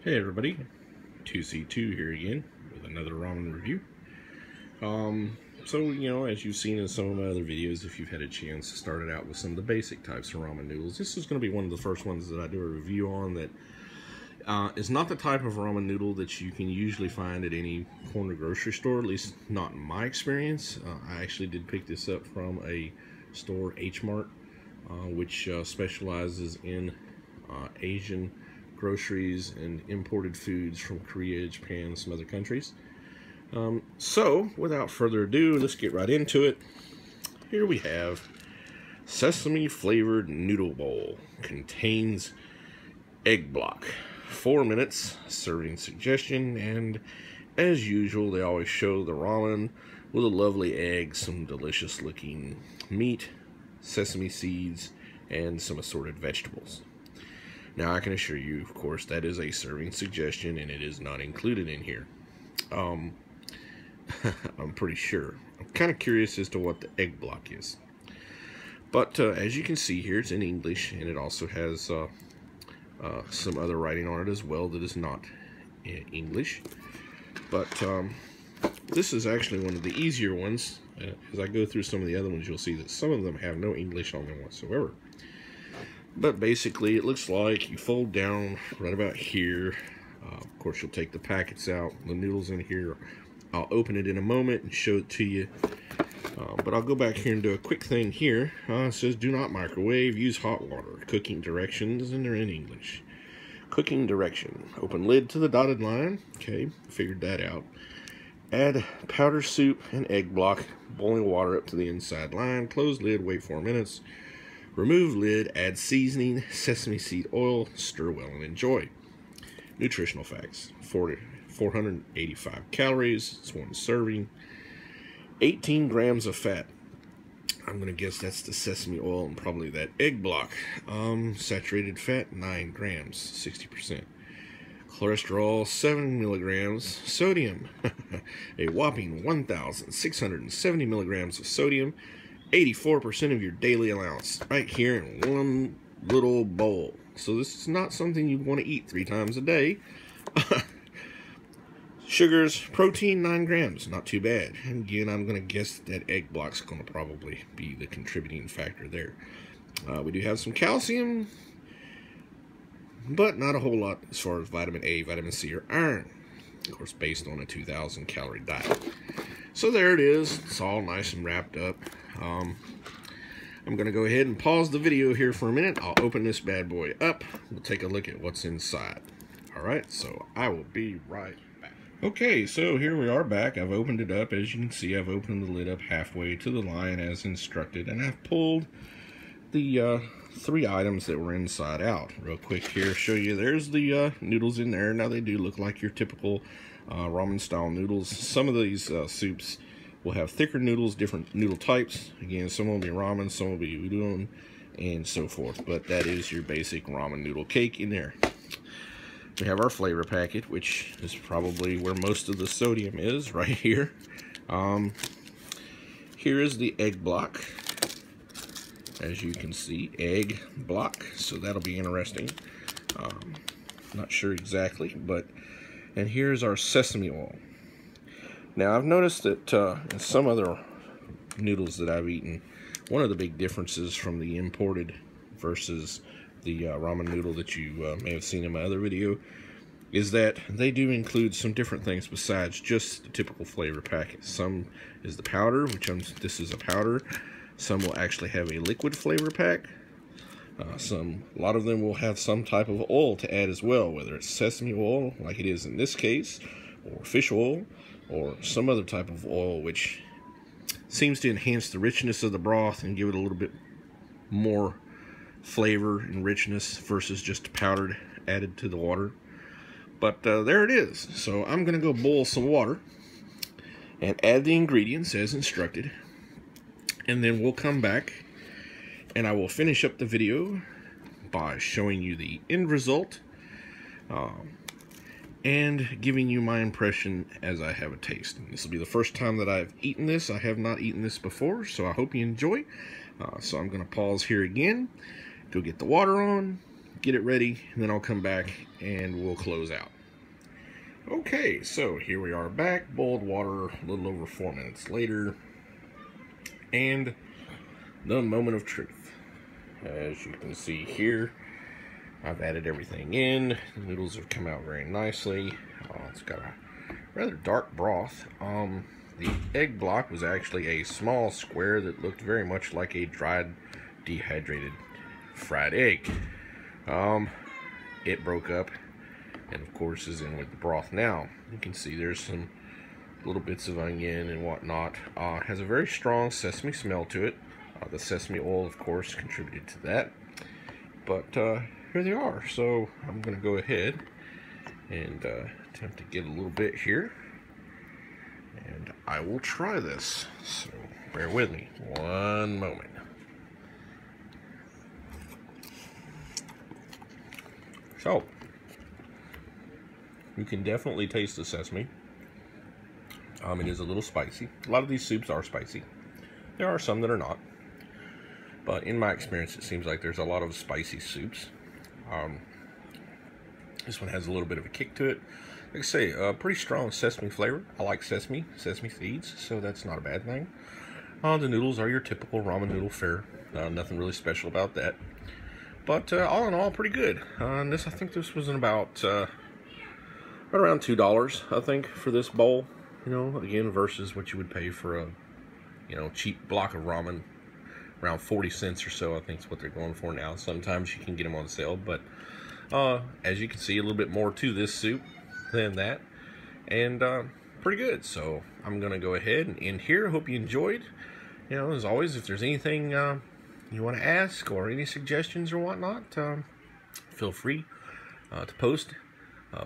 Hey everybody, 2C2 here again with another ramen review. As you've seen in some of my other videos, if you've had a chance to start it out with some of the basic types of ramen noodles, this is going to be one of the first ones that I do a review on that is not the type of ramen noodle that you can usually find at any corner grocery store, at least not in my experience. I actually did pick this up from a store, H Mart, which specializes in Asian groceries and imported foods from Korea, Japan, and some other countries. So, without further ado, let's get right into it. Here we have Sesame flavored noodle bowl. Contains egg block. 4 minutes, serving suggestion, and as usual, they always show the ramen with a lovely egg, some delicious looking meat, sesame seeds, and some assorted vegetables. Now, I can assure you, of course, that is a serving suggestion, and it is not included in here. I'm pretty sure. I'm kind of curious as to what the egg block is. But as you can see here, it's in English, and it also has some other writing on it as well that is not in English. But this is actually one of the easier ones. As I go through some of the other ones, you'll see that some of them have no English on them whatsoever. But basically, it looks like you fold down right about here. Of course, you'll take the packets out, the noodles in here. I'll open it in a moment and show it to you. But I'll go back here and do a quick thing here. It says, do not microwave, use hot water. Cooking directions, and they're in English. Cooking direction. Open lid to the dotted line. Okay, figured that out. Add powder soup and egg block. Boiling water up to the inside line. Close lid, wait 4 minutes. Remove lid, add seasoning, sesame seed oil, stir well and enjoy. Nutritional Facts. 485 calories. It's one serving. 18 grams of fat. I'm going to guess that's the sesame oil and probably that egg block. Saturated fat, 9 grams, 60%. Cholesterol, 7 milligrams. Sodium, a whopping 1,670 milligrams of sodium. 84% of your daily allowance right here in one little bowl. So this is not something you want to eat 3 times a day. Sugars, protein, 9 grams, not too bad. And again, I'm going to guess that egg block's going to probably be the contributing factor there. We do have some calcium, but not a whole lot as far as vitamin A, vitamin C, or iron. Of course, based on a 2,000 calorie diet. So there it is. It's all nice and wrapped up. I'm going to go ahead and pause the video here for a minute. I'll open this bad boy up. We'll take a look at what's inside. Alright, so I will be right back. Okay, so here we are back. I've opened it up. As you can see, I've opened the lid up halfway to the line as instructed, and I've pulled the 3 items that were inside out. Real quick here, show you there's the noodles in there. Now they do look like your typical ramen style noodles. Some of these soups will have thicker noodles, different noodle types. Again, some will be ramen, some will be udon, and so forth. But that is your basic ramen noodle cake in there. We have our flavor packet, which is probably where most of the sodium is, right here. Here is the egg block. As you can see, egg block. So that'll be interesting. Not sure exactly, but... And here's our sesame oil. Now, I've noticed that in some other noodles that I've eaten, one of the big differences from the imported versus the ramen noodle that you may have seen in my other video is that they do include some different things besides just the typical flavor packet. Some is the powder, which this is a powder. Some will actually have a liquid flavor pack. A lot of them will have some type of oil to add as well, whether it's sesame oil, like it is in this case, or fish oil, or some other type of oil, which seems to enhance the richness of the broth and give it a little bit more flavor and richness versus just powdered added to the water. But there it is. So I'm going to go boil some water and add the ingredients as instructed, and then we'll come back and I will finish up the video by showing you the end result and giving you my impression as I have a taste. And this will be the first time that I've eaten this. I have not eaten this before, so I hope you enjoy. So I'm going to pause here again, go get the water on, get it ready, and then I'll come back and we'll close out. Okay, so here we are back. Boiled water a little over 4 minutes later. And the moment of truth. As you can see here, I've added everything in. The noodles have come out very nicely. It's got a rather dark broth. The egg block was actually a small square that looked very much like a dried, dehydrated fried egg. It broke up and of course is in with the broth now. You can see there's some little bits of onion and whatnot. Has a very strong sesame smell to it. The sesame oil of course contributed to that. But here they are. So I'm going to go ahead and attempt to get a little bit here. And I will try this. So bear with me one moment. So, you can definitely taste the sesame. It is a little spicy. A lot of these soups are spicy. There are some that are not. But in my experience, it seems like there's a lot of spicy soups. This one has a little bit of a kick to it. Like I say, a pretty strong sesame flavor. I like sesame seeds, so that's not a bad thing. The noodles are your typical ramen noodle fare. Nothing really special about that. But all in all, pretty good. I think this was in about right around $2, I think, for this bowl. You know, again, versus what you would pay for a, cheap block of ramen. Around 40 cents or so, I think is what they're going for now. Sometimes you can get them on sale, but as you can see, a little bit more to this soup than that. And pretty good. So I'm going to go ahead and end here. Hope you enjoyed. As always, if there's anything you want to ask or any suggestions or whatnot, feel free to post.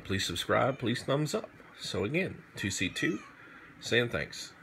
Please subscribe. Please thumbs up. So again, 2C2 saying thanks.